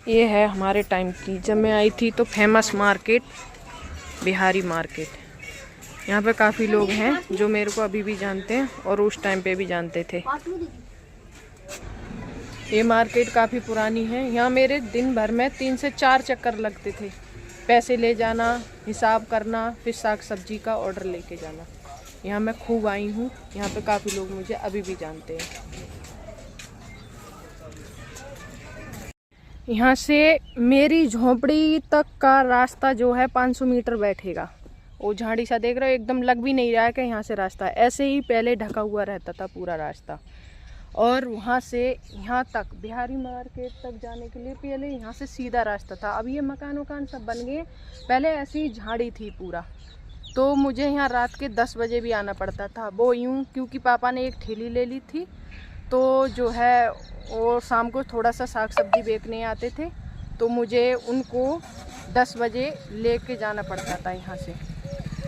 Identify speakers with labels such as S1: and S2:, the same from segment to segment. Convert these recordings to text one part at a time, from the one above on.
S1: ये है हमारे टाइम की, जब मैं आई थी तो फेमस मार्केट बिहारी मार्केट। यहाँ पे काफ़ी लोग हैं जो मेरे को अभी भी जानते हैं और उस टाइम पे भी जानते थे। ये मार्केट काफ़ी पुरानी है। यहाँ मेरे दिन भर में 3 से 4 चक्कर लगते थे। पैसे ले जाना, हिसाब करना, फिर साग सब्जी का ऑर्डर लेके जाना। यहाँ मैं खूब आई हूँ। यहाँ पे काफ़ी लोग मुझे अभी भी जानते हैं। यहाँ से मेरी झोपड़ी तक का रास्ता जो है 500 मीटर बैठेगा। वो झाड़ी सा देख रहे हो, एकदम लग भी नहीं रहा है कि यहाँ से रास्ता है। ऐसे ही पहले ढका हुआ रहता था पूरा रास्ता। और वहाँ से यहाँ तक बिहारी मार्केट तक जाने के लिए पहले यहाँ से सीधा रास्ता था। अब ये मकान वकान सब बन गए, पहले ऐसी झाड़ी थी पूरा। तो मुझे यहाँ रात के 10 बजे भी आना पड़ता था। वो यूँ क्योंकि पापा ने एक ठेली ले ली थी, तो जो है वो शाम को थोड़ा सा साग सब्जी बेचने आते थे, तो मुझे उनको 10 बजे लेके जाना पड़ता था यहाँ से।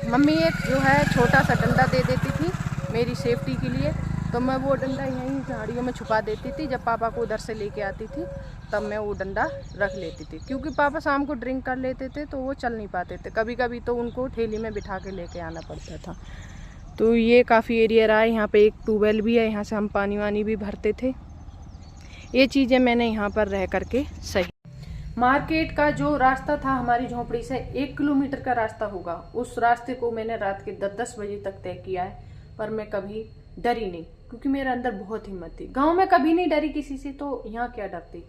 S1: मम्मी एक जो है छोटा सा डंडा दे देती थी मेरी सेफ्टी के लिए, तो मैं वो डंडा यहीं झाड़ियों में छुपा देती थी। जब पापा को उधर से लेके आती थी तब मैं वो डंडा रख लेती थी, क्योंकि पापा शाम को ड्रिंक कर लेते थे तो वो चल नहीं पाते थे। कभी कभी तो उनको ठेली में बिठा के लेके आना पड़ता था। तो ये काफ़ी एरिया रहा है। यहाँ पे एक ट्यूबवेल भी है, यहाँ से हम पानी वानी भी भरते थे। ये चीज़ें मैंने यहाँ पर रह करके सही। मार्केट का जो रास्ता था हमारी झोपड़ी से 1 किलोमीटर का रास्ता होगा। उस रास्ते को मैंने रात के 10 बजे तक तय किया है, पर मैं कभी डरी नहीं, क्योंकि मेरे अंदर बहुत हिम्मत थी। गांव में कभी नहीं डरी किसी से, तो यहाँ क्या डरती।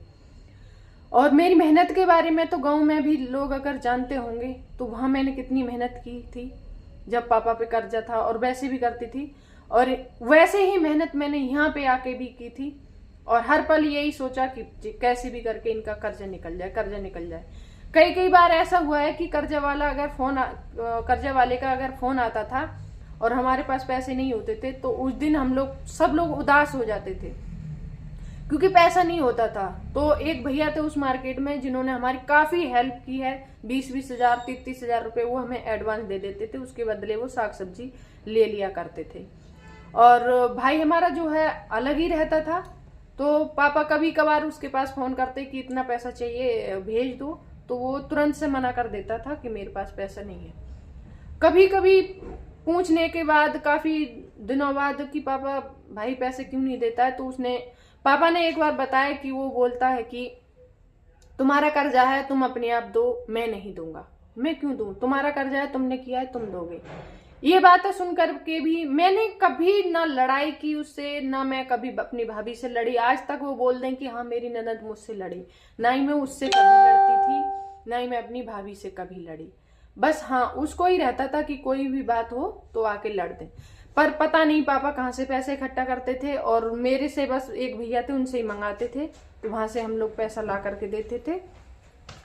S1: और मेरी मेहनत के बारे में तो गांव में भी लोग अगर जानते होंगे, तो वहाँ मैंने कितनी मेहनत की थी जब पापा पे कर्जा था, और वैसे भी करती थी। और वैसे ही मेहनत मैंने यहाँ पे आके भी की थी। और हर पल यही सोचा कि कैसे भी करके इनका कर्जा निकल जाए, कर्जा निकल जाए। कई बार ऐसा हुआ है कि कर्जा वाले का अगर फोन आता था और हमारे पास पैसे नहीं होते थे, तो उस दिन सब लोग उदास हो जाते थे, क्योंकि पैसा नहीं होता था। तो एक भैया थे उस मार्केट में जिन्होंने हमारी काफी हेल्प की है। 20-20 हजार 30-30 हजार रुपए वो हमें एडवांस दे देते थे, उसके बदले वो साग सब्जी ले लिया करते थे। और भाई हमारा जो है अलग ही रहता था, तो पापा कभी कभार उसके पास फोन करते कि इतना पैसा चाहिए भेज दो, तो वो तुरंत से मना कर देता था कि मेरे पास पैसा नहीं है। कभी कभी पूछने के बाद काफी दिनों बाद कि पापा भाई पैसे क्यों नहीं देता है, तो पापा ने एक बार बताया कि वो बोलता है कि तुम्हारा कर्जा है, तुम अपने आप दो, मैं नहीं दूंगा। मैं क्यों दूं, तुम्हारा कर्जा है, तुमने किया है, तुम दोगे। ये बातें सुनकर के भी मैंने कभी ना लड़ाई की उससे, ना मैं कभी अपनी भाभी से लड़ी। आज तक वो बोल दें कि हाँ मेरी ननद मुझसे लड़ी, ना ही मैं उससे कभी लड़ती थी, ना ही मैं अपनी भाभी से कभी लड़ी। बस हाँ, उसको ही रहता था कि कोई भी बात हो तो आके लड़ दें। पर पता नहीं पापा कहाँ से पैसे इकट्ठा करते थे, और मेरे से बस एक भैया थे उनसे ही मंगाते थे, तो वहां से हम लोग पैसा ला करके देते थे।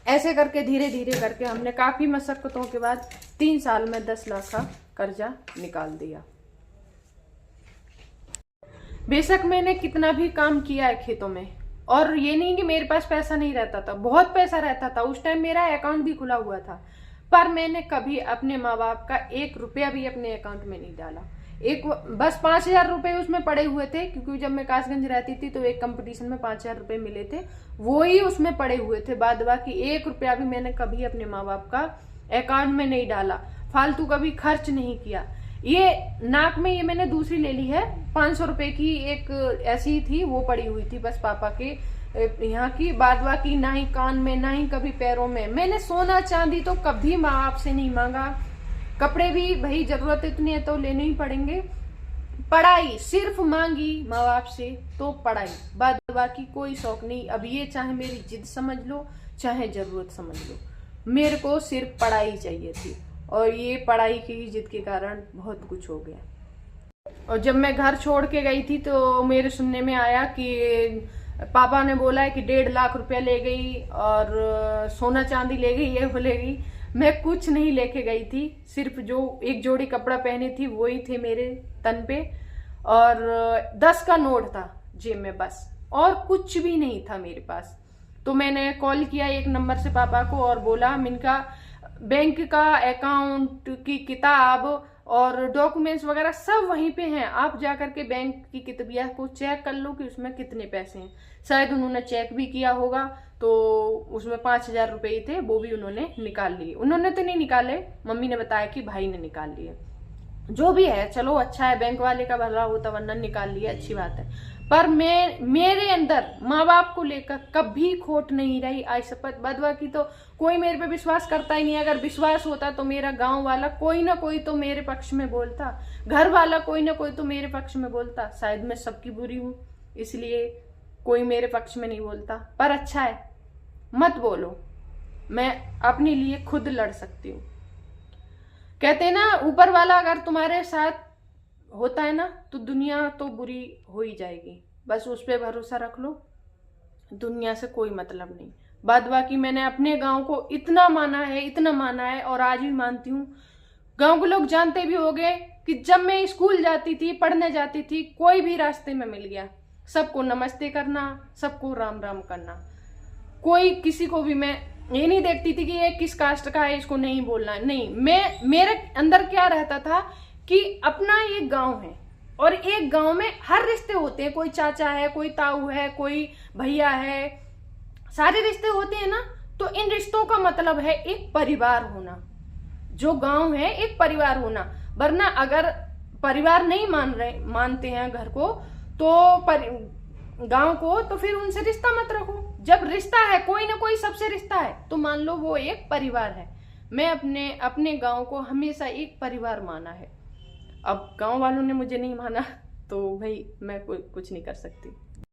S1: ऐसे करके धीरे धीरे करके हमने काफी मशक्कतों के बाद 3 साल में 10 लाख का कर्जा निकाल दिया। बेशक मैंने कितना भी काम किया है खेतों में, और ये नहीं कि मेरे पास पैसा नहीं रहता था, बहुत पैसा रहता था। उस टाइम मेरा अकाउंट भी खुला हुआ था, पर मैंने कभी अपने माँ बाप का 1 रुपया भी अपने अकाउंट में नहीं डाला। बस 5,000 रुपए उसमें पड़े हुए थे, क्योंकि जब मैं कासगंज रहती थी तो एक कंपटीशन में 5,000 रुपए मिले थे, वो ही उसमें पड़े हुए थे। बाद बाकी 1 रुपया भी मैंने कभी अपने माँ बाप का अकाउंट में नहीं डाला, फालतू कभी खर्च नहीं किया। ये नाक में ये मैंने दूसरी ले ली है, 500 रुपए की एक ऐसी ही थी, वो पड़ी हुई थी बस पापा के यहाँ की। बाद बाकी ना ही कान में, ना ही कभी पैरों में। मैंने सोना चांदी तो कभी माँ बाप से नहीं मांगा। कपड़े भी भाई जरूरत इतनी है तो लेने ही पड़ेंगे। पढ़ाई सिर्फ मांगी माँ बाप से तो पढ़ाई, बाद बाकी कोई शौक नहीं। अब ये चाहे मेरी जिद समझ लो, चाहे जरूरत समझ लो, मेरे को सिर्फ पढ़ाई चाहिए थी, और ये पढ़ाई की जिद के कारण बहुत कुछ हो गया। और जब मैं घर छोड़ के गई थी तो मेरे सुनने में आया कि पापा ने बोला है कि 1.5 लाख रुपया ले गई, और सोना चांदी ले गई, ये ले गई। मैं कुछ नहीं लेके गई थी, सिर्फ जो एक जोड़ी कपड़ा पहने थी वही थे मेरे तन पे, और 10 का नोट था जेब में बस, और कुछ भी नहीं था मेरे पास। तो मैंने कॉल किया एक नंबर से पापा को और बोला, इनका बैंक का अकाउंट की किताब और डॉक्यूमेंट्स वगैरह सब वहीं पे हैं, आप जाकर के बैंक की किताबिया को चेक कर लो कि उसमें कितने पैसे हैं। शायद उन्होंने चेक भी किया होगा, तो उसमें 5,000 रुपये ही थे, वो भी उन्होंने निकाल लिए। उन्होंने तो नहीं निकाले, मम्मी ने बताया कि भाई ने निकाल लिए। जो भी है चलो अच्छा है, बैंक वाले का भला होता, वरना निकाल लिया, अच्छी बात है। पर मेरे अंदर माँ बाप को लेकर कभी खोट नहीं रही, आज शपथ। बदवा की तो कोई मेरे पे विश्वास करता ही नहीं। अगर विश्वास होता तो मेरा गांव वाला कोई ना कोई तो मेरे पक्ष में बोलता, घर वाला कोई ना कोई तो मेरे पक्ष में बोलता। शायद मैं सबकी बुरी हूं, इसलिए कोई मेरे पक्ष में नहीं बोलता। पर अच्छा है, मत बोलो, मैं अपने लिए खुद लड़ सकती हूँ। कहते हैं ना, ऊपर वाला अगर तुम्हारे साथ होता है ना तो दुनिया तो बुरी हो ही जाएगी। बस उस पर भरोसा रख लो, दुनिया से कोई मतलब नहीं। बाद बाकी मैंने अपने गांव को इतना माना है, इतना माना है, और आज भी मानती हूँ। गांव के लोग जानते भी होंगे कि जब मैं स्कूल जाती थी, पढ़ने जाती थी, कोई भी रास्ते में मिल गया, सबको नमस्ते करना, सबको राम राम करना। कोई किसी को भी मैं ये नहीं देखती थी कि ये किस कास्ट का है, इसको नहीं बोलना है, नहीं। मेरे अंदर क्या रहता था कि अपना ये गांव है, और एक गांव में हर रिश्ते होते हैं। कोई चाचा है, कोई ताऊ है, कोई भैया है, सारे रिश्ते होते हैं ना। तो इन रिश्तों का मतलब है एक परिवार होना। जो गांव है एक परिवार होना। वरना अगर परिवार नहीं मानते हैं घर को, तो गांव को, तो फिर उनसे रिश्ता मत रखो। जब रिश्ता है, कोई ना कोई सबसे रिश्ता है, तो मान लो वो एक परिवार है। मैं अपने गांव को हमेशा एक परिवार माना है। अब गांव वालों ने मुझे नहीं माना तो भाई मैं कुछ नहीं कर सकती।